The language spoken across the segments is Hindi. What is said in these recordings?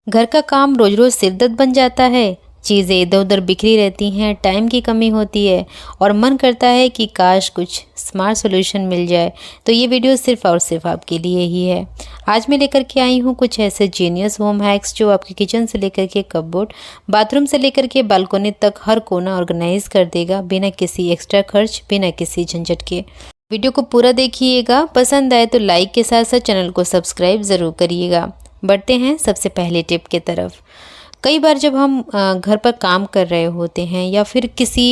घर का काम रोज रोज सिरदर्द बन जाता है। चीज़ें इधर उधर बिखरी रहती हैं, टाइम की कमी होती है और मन करता है कि काश कुछ स्मार्ट सॉल्यूशन मिल जाए। तो ये वीडियो सिर्फ और सिर्फ आपके लिए ही है। आज मैं लेकर के आई हूँ कुछ ऐसे जीनियस होम हैक्स जो आपके किचन से लेकर के कपबोर्ड, बाथरूम से लेकर के बालकोनी तक हर कोना ऑर्गेनाइज कर देगा, बिना किसी एक्स्ट्रा खर्च, बिना किसी झंझट के। वीडियो को पूरा देखिएगा, पसंद आए तो लाइक के साथ साथ चैनल को सब्सक्राइब ज़रूर करिएगा। बढ़ते हैं सबसे पहले टिप के तरफ। कई बार जब हम घर पर काम कर रहे होते हैं या फिर किसी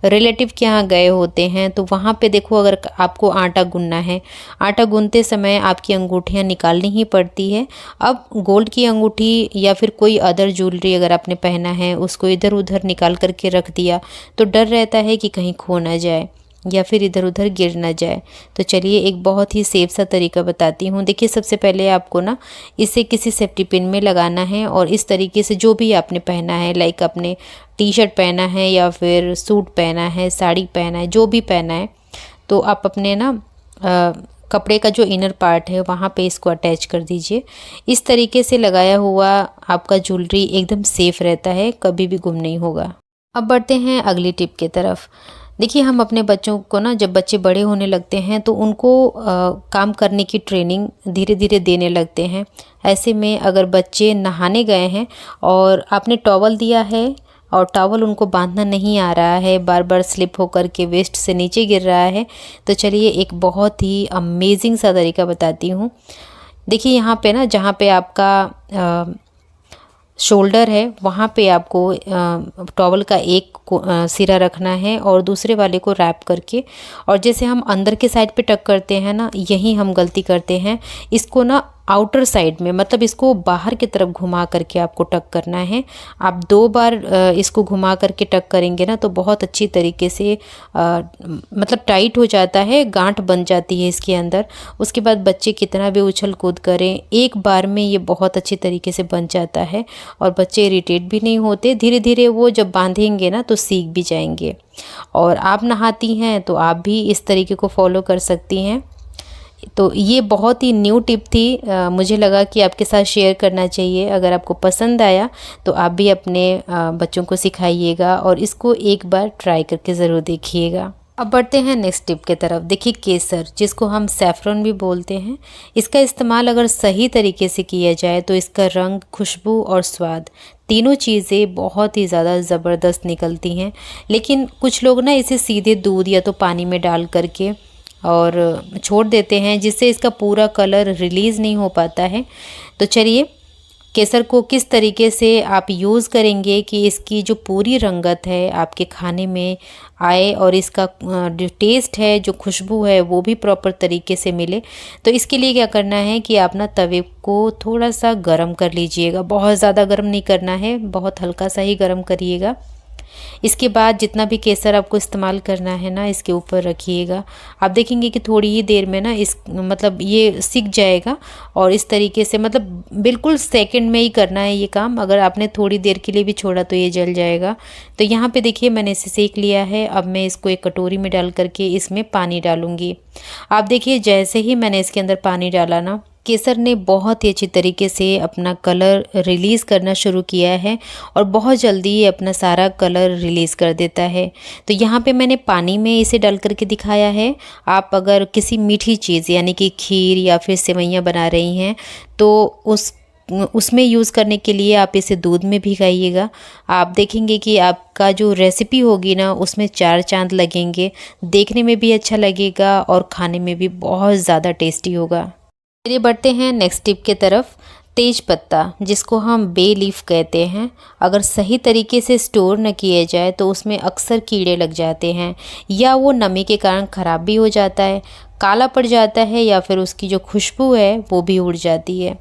रिलेटिव के यहाँ गए होते हैं, तो वहाँ पे देखो, अगर आपको आटा गूंदना है, आटा गूंदते समय आपकी अंगूठियाँ निकालनी ही पड़ती है। अब गोल्ड की अंगूठी या फिर कोई अदर ज्वेलरी अगर आपने पहना है, उसको इधर उधर निकाल करके रख दिया तो डर रहता है कि कहीं खो ना जाए या फिर इधर उधर गिर ना जाए। तो चलिए एक बहुत ही सेफ सा तरीका बताती हूँ। देखिए, सबसे पहले आपको ना इसे किसी सेफ्टी पिन में लगाना है और इस तरीके से जो भी आपने पहना है, लाइक आपने टी शर्ट पहना है या फिर सूट पहना है, साड़ी पहना है, जो भी पहना है, तो आप अपने ना कपड़े का जो इनर पार्ट है वहाँ पे इसको अटैच कर दीजिए। इस तरीके से लगाया हुआ आपका ज्वेलरी एकदम सेफ रहता है, कभी भी गुम नहीं होगा। अब बढ़ते हैं अगली टिप की तरफ। देखिए, हम अपने बच्चों को ना, जब बच्चे बड़े होने लगते हैं तो उनको काम करने की ट्रेनिंग धीरे धीरे देने लगते हैं। ऐसे में अगर बच्चे नहाने गए हैं और आपने टॉवल दिया है और टॉवल उनको बांधना नहीं आ रहा है, बार बार स्लिप होकर के वेस्ट से नीचे गिर रहा है, तो चलिए एक बहुत ही अमेजिंग सा तरीका बताती हूँ। देखिए, यहाँ पे ना, जहाँ पे आपका शोल्डर है, वहाँ पे आपको टॉवल का एक सिरा रखना है और दूसरे वाले को रैप करके, और जैसे हम अंदर के साइड पे टक करते हैं ना, यही हम गलती करते हैं। इसको ना आउटर साइड में, मतलब इसको बाहर की तरफ घुमा करके आपको टक करना है। आप 2 बार इसको घुमा करके टक करेंगे ना तो बहुत अच्छी तरीके से मतलब टाइट हो जाता है, गांठ बन जाती है इसके अंदर। उसके बाद बच्चे कितना भी उछल कूद करें, एक बार में ये बहुत अच्छी तरीके से बन जाता है और बच्चे इरिटेट भी नहीं होते। धीरे धीरे वो जब बांधेंगे ना तो सीख भी जाएंगे। और आप नहाती हैं तो आप भी इस तरीके को फॉलो कर सकती हैं। तो ये बहुत ही न्यू टिप थी, मुझे लगा कि आपके साथ शेयर करना चाहिए। अगर आपको पसंद आया तो आप भी अपने बच्चों को सिखाइएगा और इसको एक बार ट्राई करके ज़रूर देखिएगा। अब बढ़ते हैं नेक्स्ट टिप के तरफ। देखिए, केसर, जिसको हम सैफरन भी बोलते हैं, इसका इस्तेमाल अगर सही तरीके से किया जाए तो इसका रंग, खुशबू और स्वाद, तीनों चीज़ें बहुत ही ज़्यादा ज़बरदस्त निकलती हैं। लेकिन कुछ लोग ना इसे सीधे दूध या तो पानी में डाल करके और छोड़ देते हैं, जिससे इसका पूरा कलर रिलीज़ नहीं हो पाता है। तो चलिए, केसर को किस तरीके से आप यूज़ करेंगे कि इसकी जो पूरी रंगत है आपके खाने में आए और इसका जो टेस्ट है, जो खुशबू है, वो भी प्रॉपर तरीके से मिले। तो इसके लिए क्या करना है कि आप ना तवे को थोड़ा सा गरम कर लीजिएगा। बहुत ज़्यादा गरम नहीं करना है, बहुत हल्का सा ही गरम करिएगा। इसके बाद जितना भी केसर आपको इस्तेमाल करना है ना, इसके ऊपर रखिएगा। आप देखेंगे कि थोड़ी ही देर में ना इस मतलब ये सिक जाएगा और इस तरीके से, मतलब बिल्कुल सेकंड में ही करना है ये काम। अगर आपने थोड़ी देर के लिए भी छोड़ा तो ये जल जाएगा। तो यहाँ पे देखिए, मैंने इसे सेक लिया है। अब मैं इसको एक कटोरी में डाल करके इसमें पानी डालूँगी। आप देखिए, जैसे ही मैंने इसके अंदर पानी डाला ना, केसर ने बहुत ही अच्छी तरीके से अपना कलर रिलीज़ करना शुरू किया है और बहुत जल्दी ये अपना सारा कलर रिलीज़ कर देता है। तो यहाँ पे मैंने पानी में इसे डाल करके दिखाया है। आप अगर किसी मीठी चीज़ यानी कि खीर या फिर सेवइयाँ बना रही हैं तो उसमें यूज़ करने के लिए आप इसे दूध में भिगाइएगा। आप देखेंगे कि आपका जो रेसिपी होगी ना, उसमें 4 चांद लगेंगे, देखने में भी अच्छा लगेगा और खाने में भी बहुत ज़्यादा टेस्टी होगा। चलिए बढ़ते हैं नेक्स्ट टिप के तरफ। तेज पत्ता, जिसको हम बे लीफ कहते हैं, अगर सही तरीके से स्टोर न किए जाए तो उसमें अक्सर कीड़े लग जाते हैं या वो नमी के कारण ख़राब भी हो जाता है, काला पड़ जाता है या फिर उसकी जो खुशबू है वो भी उड़ जाती है।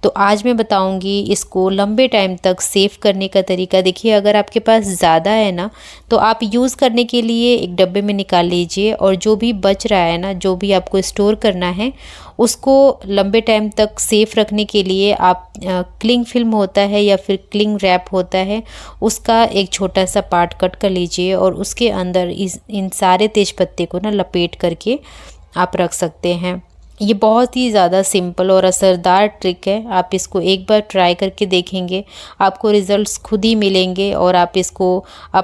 तो आज मैं बताऊंगी इसको लंबे टाइम तक सेव करने का तरीका। देखिए, अगर आपके पास ज़्यादा है ना तो आप यूज़ करने के लिए एक डब्बे में निकाल लीजिए और जो भी बच रहा है ना, जो भी आपको स्टोर करना है, उसको लंबे टाइम तक सेफ रखने के लिए आप क्लिंग फिल्म होता है या फिर क्लिंग रैप होता है, उसका एक छोटा सा पार्ट कट कर लीजिए और उसके अंदर इन सारे तेज पत्ते को ना लपेट करके आप रख सकते हैं। ये बहुत ही ज़्यादा सिंपल और असरदार ट्रिक है। आप इसको एक बार ट्राई करके देखेंगे, आपको रिज़ल्ट्स खुद ही मिलेंगे और आप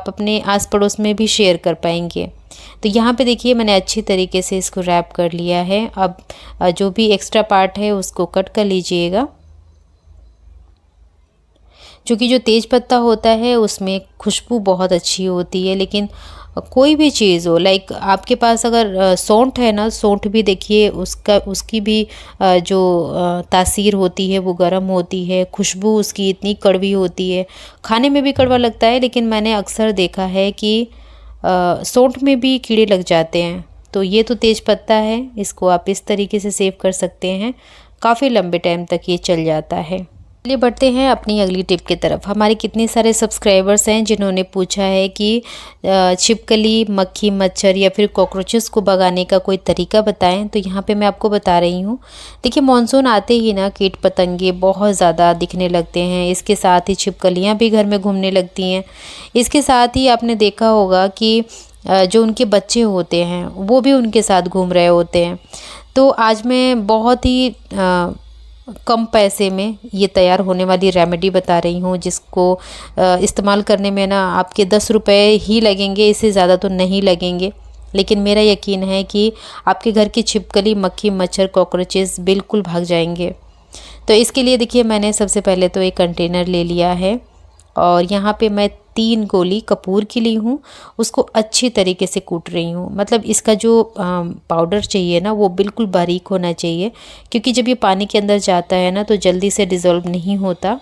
अपने आस पड़ोस में भी शेयर कर पाएंगे। तो यहाँ पे देखिए मैंने अच्छी तरीके से इसको रैप कर लिया है। अब जो भी एक्स्ट्रा पार्ट है उसको कट कर लीजिएगा। क्योंकि जो तेज पत्ता होता है उसमें खुशबू बहुत अच्छी होती है, लेकिन कोई भी चीज़ हो, लाइक आपके पास अगर सौंठ है ना, सौंठ भी देखिए उसकी भी जो तासीर होती है वो गर्म होती है, खुशबू उसकी इतनी कड़वी होती है, खाने में भी कड़वा लगता है, लेकिन मैंने अक्सर देखा है कि सौंठ में भी कीड़े लग जाते हैं। तो ये तो तेज पत्ता है, इसको आप इस तरीके से सेव कर सकते हैं, काफ़ी लंबे टाइम तक ये चल जाता है। चलिए बढ़ते हैं अपनी अगली टिप की तरफ। हमारे कितने सारे सब्सक्राइबर्स हैं जिन्होंने पूछा है कि छिपकली, मक्खी, मच्छर या फिर कॉकरोचेस को भगाने का कोई तरीका बताएं। तो यहाँ पे मैं आपको बता रही हूँ। देखिए मानसून आते ही ना कीट पतंगे बहुत ज़्यादा दिखने लगते हैं, इसके साथ ही छिपकलियाँ भी घर में घूमने लगती हैं। इसके साथ ही आपने देखा होगा कि जो उनके बच्चे होते हैं वो भी उनके साथ घूम रहे होते हैं। तो आज मैं बहुत ही कम पैसे में ये तैयार होने वाली रेमेडी बता रही हूँ, जिसको इस्तेमाल करने में ना आपके 10 रुपये ही लगेंगे, इससे ज़्यादा तो नहीं लगेंगे। लेकिन मेरा यकीन है कि आपके घर की छिपकली, मक्खी, मच्छर, कॉकरोचेस बिल्कुल भाग जाएंगे। तो इसके लिए देखिए मैंने सबसे पहले तो एक कंटेनर ले लिया है और यहाँ पे मैं 3 गोली कपूर की ली हूँ, उसको अच्छी तरीके से कूट रही हूँ। मतलब इसका जो पाउडर चाहिए ना वो बिल्कुल बारीक होना चाहिए, क्योंकि जब ये पानी के अंदर जाता है ना तो जल्दी से डिज़ोल्व नहीं होता।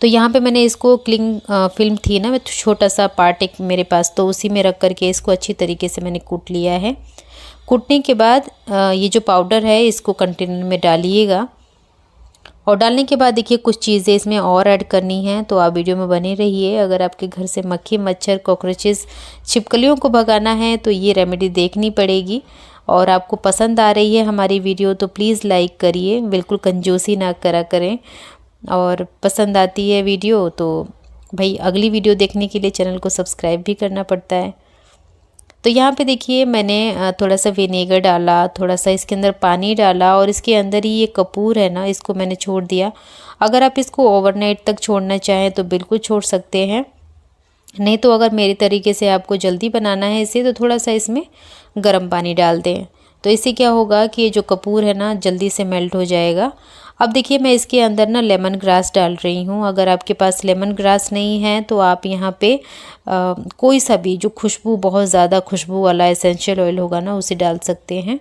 तो यहाँ पे मैंने इसको क्लिंग फिल्म थी ना, छोटा सा पार्ट एक मेरे पास, तो उसी में रख करके इसको अच्छी तरीके से मैंने कूट लिया है। कूटने के बाद ये जो पाउडर है इसको कंटेनर में डालिएगा और डालने के बाद देखिए कुछ चीज़ें इसमें और ऐड करनी है, तो आप वीडियो में बने रहिए। अगर आपके घर से मक्खी, मच्छर, कॉकरोचेस, छिपकलियों को भगाना है तो ये रेमेडी देखनी पड़ेगी। और आपको पसंद आ रही है हमारी वीडियो तो प्लीज़ लाइक करिए, बिल्कुल कंजूसी ना करा करें। और पसंद आती है वीडियो तो भाई अगली वीडियो देखने के लिए चैनल को सब्सक्राइब भी करना पड़ता है। तो यहाँ पे देखिए मैंने थोड़ा सा विनेगर डाला, थोड़ा सा इसके अंदर पानी डाला और इसके अंदर ही ये कपूर है ना, इसको मैंने छोड़ दिया। अगर आप इसको ओवरनाइट तक छोड़ना चाहें तो बिल्कुल छोड़ सकते हैं, नहीं तो अगर मेरे तरीके से आपको जल्दी बनाना है इसे तो थोड़ा सा इसमें गर्म पानी डाल दें। तो इससे क्या होगा कि ये जो कपूर है ना जल्दी से मेल्ट हो जाएगा। अब देखिए मैं इसके अंदर ना लेमन ग्रास डाल रही हूँ। अगर आपके पास लेमन ग्रास नहीं है तो आप यहाँ पे कोई सा भी जो बहुत ज़्यादा खुशबू वाला एसेंशियल ऑयल होगा ना उसे डाल सकते हैं।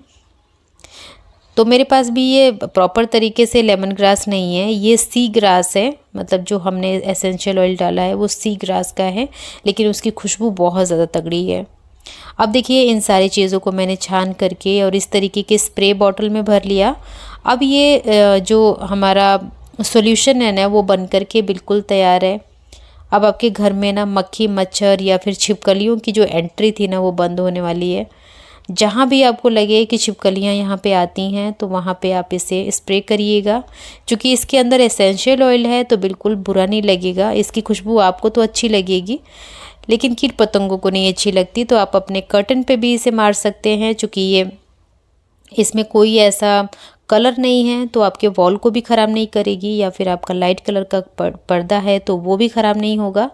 तो मेरे पास भी ये प्रॉपर तरीके से लेमन ग्रास नहीं है, ये सी ग्रास है। मतलब जो हमने एसेंशियल ऑयल डाला है वो सी ग्रास का है, लेकिन उसकी खुशबू बहुत ज़्यादा तगड़ी है। अब देखिए इन सारी चीज़ों को मैंने छान करके और इस तरीके के स्प्रे बॉटल में भर लिया। अब ये जो हमारा सॉल्यूशन है ना वो बन करके बिल्कुल तैयार है। अब आपके घर में ना मक्खी, मच्छर या फिर छिपकलियों की जो एंट्री थी ना वो बंद होने वाली है। जहाँ भी आपको लगे कि छिपकलियाँ यहाँ पे आती हैं तो वहाँ पे आप इसे स्प्रे करिएगा। क्योंकि इसके अंदर एसेंशियल ऑयल है तो बिल्कुल बुरा नहीं लगेगा, इसकी खुशबू आपको तो अच्छी लगेगी लेकिन कीट पतंगों को नहीं अच्छी लगती। तो आप अपने कर्टन पे भी इसे मार सकते हैं, क्योंकि ये इसमें कोई ऐसा कलर नहीं है तो आपके वॉल को भी ख़राब नहीं करेगी, या फिर आपका लाइट कलर का पर्दा है तो वो भी ख़राब नहीं होगा।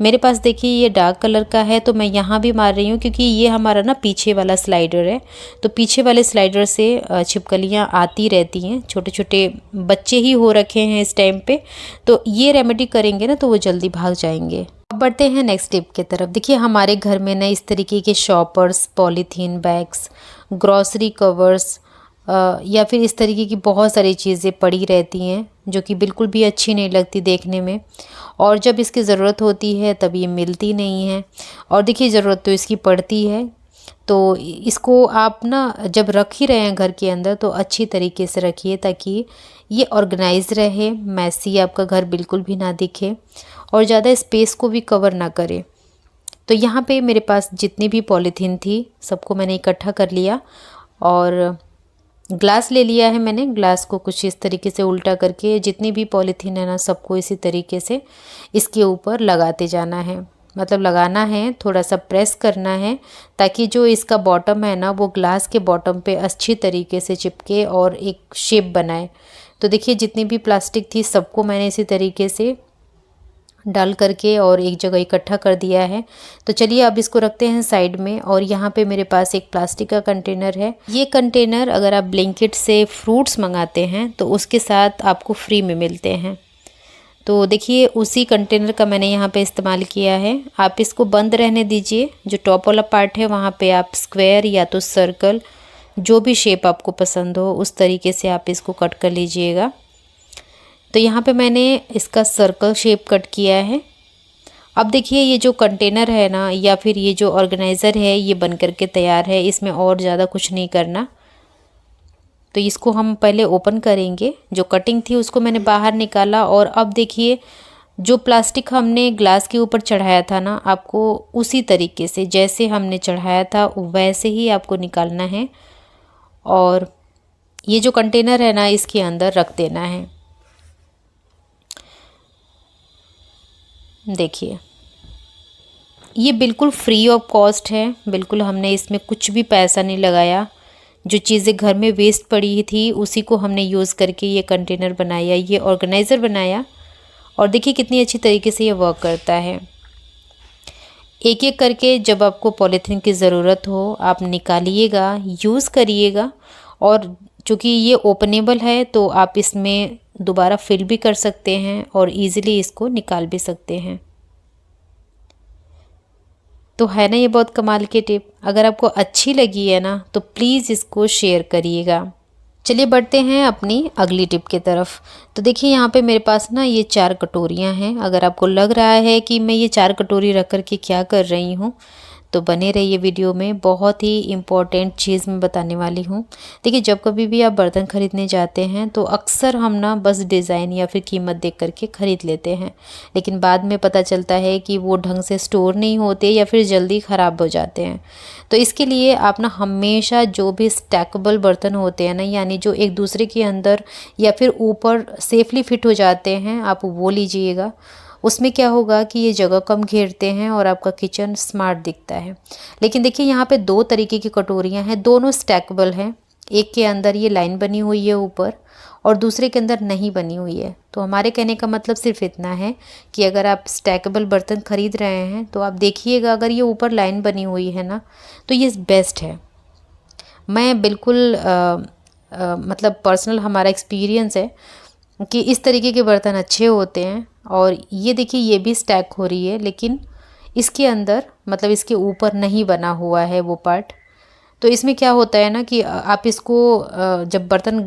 मेरे पास देखिए ये डार्क कलर का है तो मैं यहाँ भी मार रही हूँ, क्योंकि ये हमारा ना पीछे वाला स्लाइडर है। तो पीछे वाले स्लाइडर से छिपकलियाँ आती रहती हैं, छोटे छोटे बच्चे ही हो रखे हैं इस टाइम पे। तो ये रेमेडी करेंगे ना तो वो जल्दी भाग जाएंगे। अब बढ़ते हैं नेक्स्ट टिप की तरफ। देखिए हमारे घर में ना इस तरीके के shoppers, polythene bags, grocery covers या फिर इस तरीके की बहुत सारी चीज़ें पड़ी रहती हैं जो कि बिल्कुल भी अच्छी नहीं लगती देखने में, और जब इसकी ज़रूरत होती है तब ये मिलती नहीं है। और देखिए ज़रूरत तो इसकी पड़ती है, तो इसको आप ना जब रख ही रहे हैं घर के अंदर तो अच्छी तरीके से रखिए ताकि ये ऑर्गेनाइज रहे, मैसी आपका घर बिल्कुल भी ना दिखे और ज़्यादा स्पेस को भी कवर ना करे। तो यहाँ पे मेरे पास जितनी भी पॉलीथीन थी सबको मैंने इकट्ठा कर लिया और ग्लास ले लिया है मैंने। ग्लास को कुछ इस तरीके से उल्टा करके जितनी भी पॉलीथीन है ना सबको इसी तरीके से इसके ऊपर लगाते जाना है। मतलब लगाना है, थोड़ा सा प्रेस करना है ताकि जो इसका बॉटम है ना वो ग्लास के बॉटम पे अच्छी तरीके से चिपके और एक शेप बनाए। तो देखिए जितनी भी प्लास्टिक थी सबको मैंने इसी तरीके से डाल करके और एक जगह इकट्ठा कर दिया है। तो चलिए अब इसको रखते हैं साइड में। और यहाँ पे मेरे पास एक प्लास्टिक का कंटेनर है। ये कंटेनर अगर आप ब्लिंकिट से फ्रूट्स मंगाते हैं तो उसके साथ आपको फ्री में मिलते हैं। तो देखिए उसी कंटेनर का मैंने यहाँ पे इस्तेमाल किया है। आप इसको बंद रहने दीजिए। जो टॉप वाला पार्ट है वहाँ पे आप स्क्वायर या तो सर्कल, जो भी शेप आपको पसंद हो उस तरीके से आप इसको कट कर लीजिएगा। तो यहाँ पे मैंने इसका सर्कल शेप कट किया है। अब देखिए ये जो कंटेनर है ना या फिर ये जो ऑर्गेनाइज़र है ये बन करके तैयार है। इसमें और ज़्यादा कुछ नहीं करना। तो इसको हम पहले ओपन करेंगे। जो कटिंग थी उसको मैंने बाहर निकाला और अब देखिए जो प्लास्टिक हमने ग्लास के ऊपर चढ़ाया था ना, आपको उसी तरीके से जैसे हमने चढ़ाया था वैसे ही आपको निकालना है और ये जो कंटेनर है ना इसके अंदर रख देना है। देखिए ये बिल्कुल फ्री ऑफ कॉस्ट है, बिल्कुल हमने इसमें कुछ भी पैसा नहीं लगाया। जो चीज़ें घर में वेस्ट पड़ी थी उसी को हमने यूज़ करके ये कंटेनर बनाया, ये ऑर्गेनाइज़र बनाया। और देखिए कितनी अच्छी तरीके से ये वर्क करता है। एक एक करके जब आपको पॉलीथीन की ज़रूरत हो आप निकालिएगा, यूज़ करिएगा। और चूँकि ये ओपनेबल है तो आप इसमें दोबारा फिल भी कर सकते हैं और इजीली इसको निकाल भी सकते हैं। तो है ना ये बहुत कमाल की टिप। अगर आपको अच्छी लगी है ना तो प्लीज़ इसको शेयर करिएगा। चलिए बढ़ते हैं अपनी अगली टिप की तरफ। तो देखिए यहाँ पे मेरे पास ना ये 4 कटोरियाँ हैं। अगर आपको लग रहा है कि मैं ये 4 कटोरी रख कर के क्या कर रही हूँ तो बने रहिए वीडियो में। बहुत ही इम्पॉर्टेंट चीज़ मैं बताने वाली हूँ। देखिए जब कभी भी आप बर्तन ख़रीदने जाते हैं तो अक्सर हम ना बस डिज़ाइन या फिर कीमत देख करके ख़रीद लेते हैं, लेकिन बाद में पता चलता है कि वो ढंग से स्टोर नहीं होते या फिर जल्दी ख़राब हो जाते हैं। तो इसके लिए आप ना हमेशा जो भी स्टैकेबल बर्तन होते हैं ना, यानी जो एक दूसरे के अंदर या फिर ऊपर सेफली फिट हो जाते हैं, आप वो लीजिएगा। उसमें क्या होगा कि ये जगह कम घेरते हैं और आपका किचन स्मार्ट दिखता है। लेकिन देखिए यहाँ पे 2 तरीके की कटोरियाँ हैं, दोनों स्टैकेबल हैं। एक के अंदर ये लाइन बनी हुई है ऊपर और दूसरे के अंदर नहीं बनी हुई है। तो हमारे कहने का मतलब सिर्फ इतना है कि अगर आप स्टैकेबल बर्तन ख़रीद रहे हैं तो आप देखिएगा अगर ये ऊपर लाइन बनी हुई है ना तो ये बेस्ट है। मैं बिल्कुल मतलब पर्सनल हमारा एक्सपीरियंस है कि इस तरीके के बर्तन अच्छे होते हैं। और ये देखिए ये भी स्टैक हो रही है लेकिन इसके अंदर मतलब इसके ऊपर नहीं बना हुआ है वो पार्ट। तो इसमें क्या होता है ना कि आप इसको जब बर्तन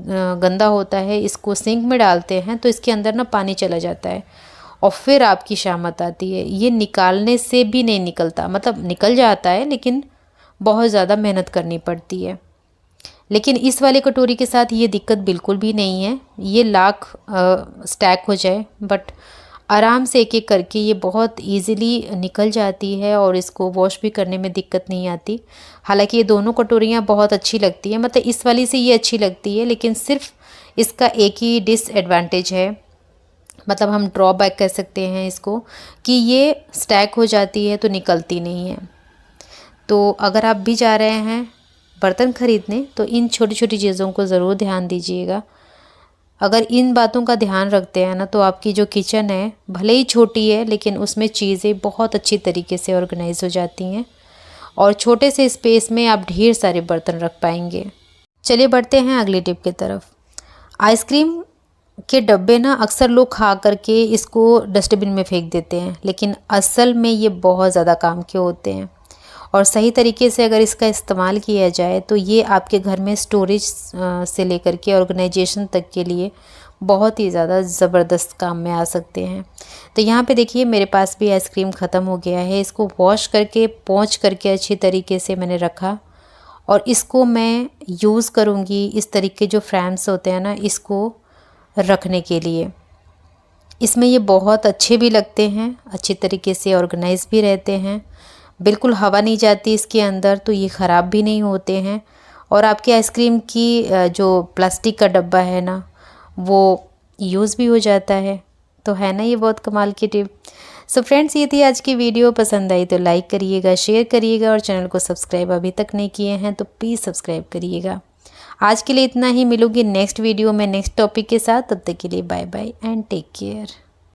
गंदा होता है इसको सिंक में डालते हैं तो इसके अंदर ना पानी चला जाता है और फिर आपकी शामत आती है। ये निकालने से भी नहीं निकलता, मतलब निकल जाता है लेकिन बहुत ज़्यादा मेहनत करनी पड़ती है। लेकिन इस वाले कटोरी के साथ ये दिक्कत बिल्कुल भी नहीं है। ये लाख स्टैक हो जाए बट आराम से एक एक करके ये बहुत इजीली निकल जाती है और इसको वॉश भी करने में दिक्कत नहीं आती। हालांकि ये दोनों कटोरियाँ बहुत अच्छी लगती हैं, मतलब इस वाली से ये अच्छी लगती है लेकिन सिर्फ इसका एक ही डिसएडवांटेज है, मतलब हम ड्रॉबैक कह सकते हैं इसको, कि ये स्टैक हो जाती है तो निकलती नहीं है। तो अगर आप भी जा रहे हैं बर्तन ख़रीदने तो इन छोटी छोटी चीज़ों को ज़रूर ध्यान दीजिएगा। अगर इन बातों का ध्यान रखते हैं ना तो आपकी जो किचन है भले ही छोटी है लेकिन उसमें चीज़ें बहुत अच्छी तरीके से ऑर्गेनाइज हो जाती हैं और छोटे से स्पेस में आप ढेर सारे बर्तन रख पाएंगे। चलिए बढ़ते हैं अगली टिप की तरफ। आइसक्रीम के डब्बे ना अक्सर लोग खा करके इसको डस्टबिन में फेंक देते हैं, लेकिन असल में ये बहुत ज़्यादा काम के होते हैं और सही तरीके से अगर इसका इस्तेमाल किया जाए तो ये आपके घर में स्टोरेज से लेकर के ऑर्गेनाइजेशन तक के लिए बहुत ही ज़्यादा ज़बरदस्त काम में आ सकते हैं। तो यहाँ पे देखिए मेरे पास भी आइसक्रीम ख़त्म हो गया है। इसको वॉश करके पोंछ करके अच्छी तरीके से मैंने रखा और इसको मैं यूज़ करूँगी इस तरीके जो फ्रेम्स होते हैं ना इसको रखने के लिए। इसमें ये बहुत अच्छे भी लगते हैं, अच्छी तरीके से ऑर्गेनाइज भी रहते हैं, बिल्कुल हवा नहीं जाती इसके अंदर तो ये ख़राब भी नहीं होते हैं और आपके आइसक्रीम की जो प्लास्टिक का डब्बा है ना वो यूज़ भी हो जाता है। तो है ना ये बहुत कमाल की टिप। सो फ्रेंड्स, ये थी आज की वीडियो। पसंद आई तो लाइक करिएगा, शेयर करिएगा और चैनल को सब्सक्राइब अभी तक नहीं किए हैं तो प्लीज़ सब्सक्राइब करिएगा। आज के लिए इतना ही, मिलूंगी नेक्स्ट वीडियो में नेक्स्ट टॉपिक के साथ। तब तक के लिए bye bye and take care.